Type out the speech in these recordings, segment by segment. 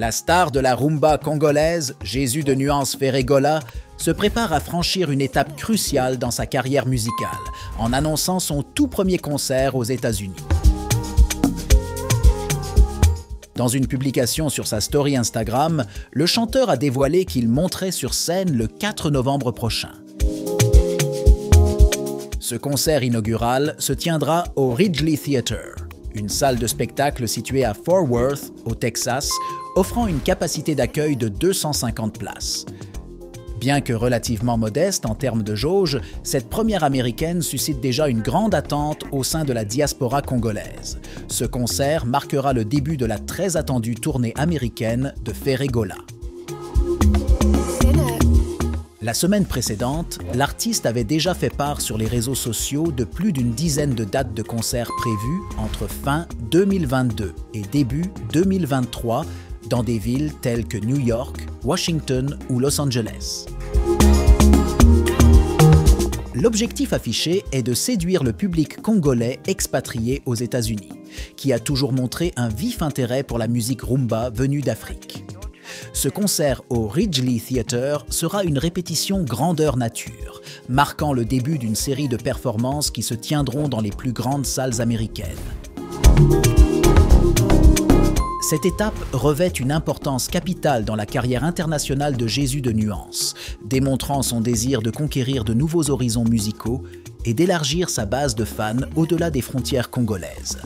La star de la rumba congolaise, Jésus de Nuance Ferregola, se prépare à franchir une étape cruciale dans sa carrière musicale, en annonçant son tout premier concert aux États-Unis. Dans une publication sur sa story Instagram, le chanteur a dévoilé qu'il monterait sur scène le 4 novembre prochain. Ce concert inaugural se tiendra au Ridgely Theatre, une salle de spectacle située à Fort Worth, au Texas, offrant une capacité d'accueil de 250 places. Bien que relativement modeste en termes de jauge, cette première américaine suscite déjà une grande attente au sein de la diaspora congolaise. Ce concert marquera le début de la très attendue tournée américaine de Ferregola. La semaine précédente, l'artiste avait déjà fait part sur les réseaux sociaux de plus d'une dizaine de dates de concerts prévues entre fin 2022 et début 2023 dans des villes telles que New York, Washington ou Los Angeles. L'objectif affiché est de séduire le public congolais expatrié aux États-Unis, qui a toujours montré un vif intérêt pour la musique rumba venue d'Afrique. Ce concert au Ridgely Theatre sera une répétition grandeur nature, marquant le début d'une série de performances qui se tiendront dans les plus grandes salles américaines. Cette étape revêt une importance capitale dans la carrière internationale de Jésus de Nuance, démontrant son désir de conquérir de nouveaux horizons musicaux et d'élargir sa base de fans au-delà des frontières congolaises.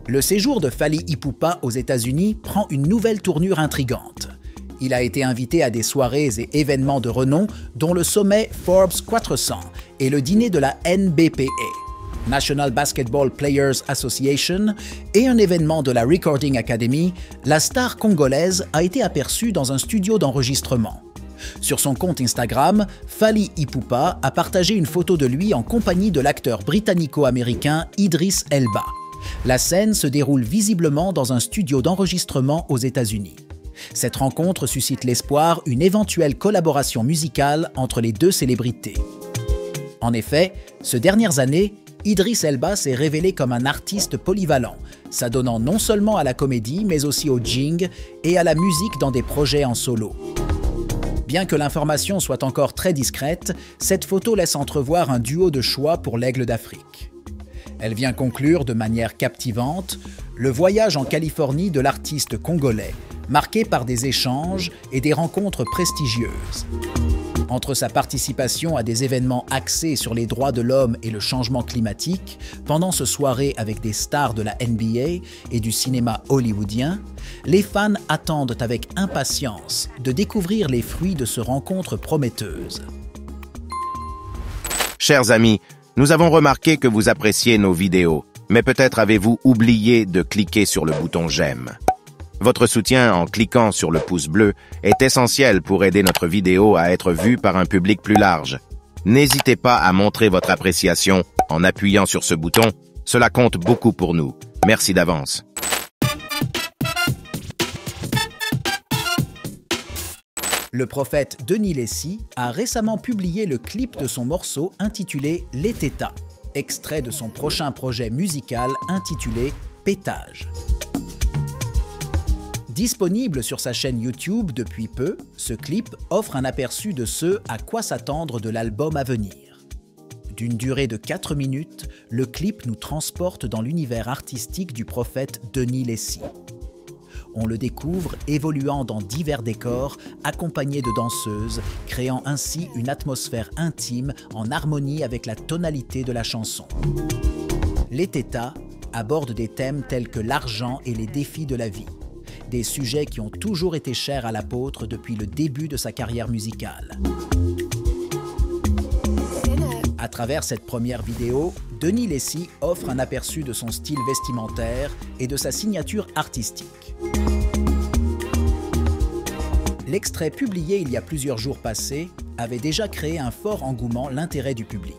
Le séjour de Fally Ipupa aux États-Unis prend une nouvelle tournure intrigante. Il a été invité à des soirées et événements de renom, dont le sommet Forbes 400 et le dîner de la NBPA, National Basketball Players Association, et un événement de la Recording Academy. La star congolaise a été aperçue dans un studio d'enregistrement. Sur son compte Instagram, Fally Ipupa a partagé une photo de lui en compagnie de l'acteur britannico-américain Idris Elba. La scène se déroule visiblement dans un studio d'enregistrement aux États-Unis. Cette rencontre suscite l'espoir d'une éventuelle collaboration musicale entre les deux célébrités. En effet, ces dernières années, Idris Elba s'est révélé comme un artiste polyvalent, s'adonnant non seulement à la comédie, mais aussi au jing et à la musique dans des projets en solo. Bien que l'information soit encore très discrète, cette photo laisse entrevoir un duo de choix pour l'Aigle d'Afrique. Elle vient conclure de manière captivante le voyage en Californie de l'artiste congolais, marqué par des échanges et des rencontres prestigieuses. Entre sa participation à des événements axés sur les droits de l'homme et le changement climatique, pendant ce soirée avec des stars de la NBA et du cinéma hollywoodien, les fans attendent avec impatience de découvrir les fruits de ce rencontre prometteuse. Chers amis, nous avons remarqué que vous appréciez nos vidéos, mais peut-être avez-vous oublié de cliquer sur le bouton j'aime. Votre soutien en cliquant sur le pouce bleu est essentiel pour aider notre vidéo à être vue par un public plus large. N'hésitez pas à montrer votre appréciation en appuyant sur ce bouton, cela compte beaucoup pour nous. Merci d'avance. Le prophète Denis Lacy a récemment publié le clip de son morceau intitulé « Les Tétas », extrait de son prochain projet musical intitulé « Pétage ». Disponible sur sa chaîne YouTube depuis peu, ce clip offre un aperçu de ce à quoi s'attendre de l'album à venir. D'une durée de 4 minutes, le clip nous transporte dans l'univers artistique du prophète Denis Lacy. On le découvre évoluant dans divers décors, accompagné de danseuses, créant ainsi une atmosphère intime en harmonie avec la tonalité de la chanson. Les Tétas abordent des thèmes tels que l'argent et les défis de la vie, des sujets qui ont toujours été chers à l'apôtre depuis le début de sa carrière musicale. À travers cette première vidéo, Denis Lacy offre un aperçu de son style vestimentaire et de sa signature artistique. L'extrait publié il y a plusieurs jours passés avait déjà créé un fort engouement l'intérêt du public.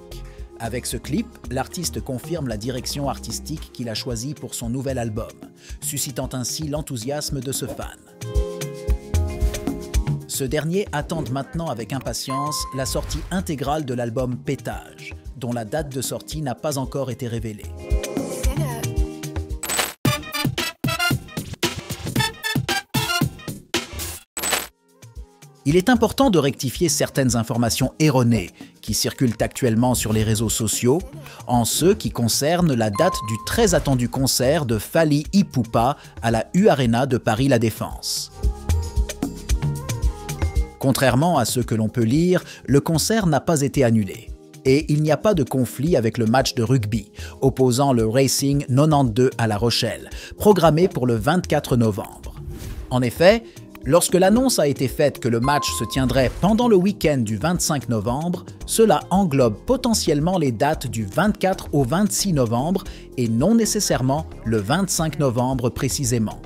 Avec ce clip, l'artiste confirme la direction artistique qu'il a choisie pour son nouvel album, suscitant ainsi l'enthousiasme de ce fan. Ce dernier attend maintenant avec impatience la sortie intégrale de l'album Pétage, dont la date de sortie n'a pas encore été révélée. Il est important de rectifier certaines informations erronées qui circulent actuellement sur les réseaux sociaux, en ce qui concerne la date du très attendu concert de Fally Ipupa à la U-Arena de Paris La Défense. Contrairement à ce que l'on peut lire, le concert n'a pas été annulé. Et il n'y a pas de conflit avec le match de rugby, opposant le Racing 92 à La Rochelle, programmé pour le 24 novembre. En effet, lorsque l'annonce a été faite que le match se tiendrait pendant le week-end du 25 novembre, cela englobe potentiellement les dates du 24 au 26 novembre et non nécessairement le 25 novembre précisément.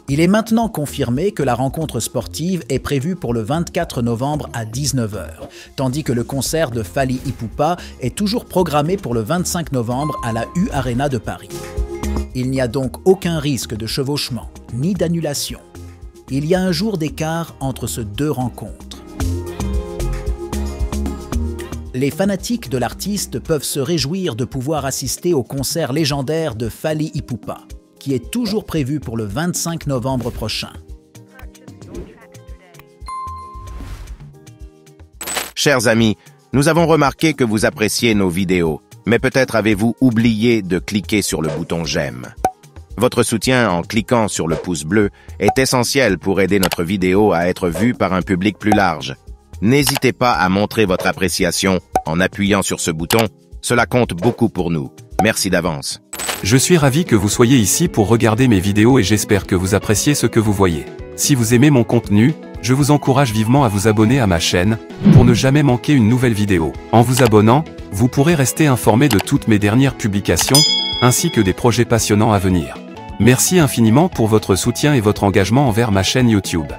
Il est maintenant confirmé que la rencontre sportive est prévue pour le 24 novembre à 19h, tandis que le concert de Fally Ipupa est toujours programmé pour le 25 novembre à la U-Arena de Paris. Il n'y a donc aucun risque de chevauchement, ni d'annulation. Il y a un jour d'écart entre ces deux rencontres. Les fanatiques de l'artiste peuvent se réjouir de pouvoir assister au concert légendaire de Fally Ipupa, qui est toujours prévu pour le 25 novembre prochain. Chers amis, nous avons remarqué que vous appréciez nos vidéos, mais peut-être avez-vous oublié de cliquer sur le bouton j'aime. Votre soutien en cliquant sur le pouce bleu est essentiel pour aider notre vidéo à être vue par un public plus large. N'hésitez pas à montrer votre appréciation en appuyant sur ce bouton, cela compte beaucoup pour nous. Merci d'avance. Je suis ravi que vous soyez ici pour regarder mes vidéos et j'espère que vous appréciez ce que vous voyez. Si vous aimez mon contenu, je vous encourage vivement à vous abonner à ma chaîne pour ne jamais manquer une nouvelle vidéo. En vous abonnant, vous pourrez rester informé de toutes mes dernières publications, ainsi que des projets passionnants à venir. Merci infiniment pour votre soutien et votre engagement envers ma chaîne YouTube.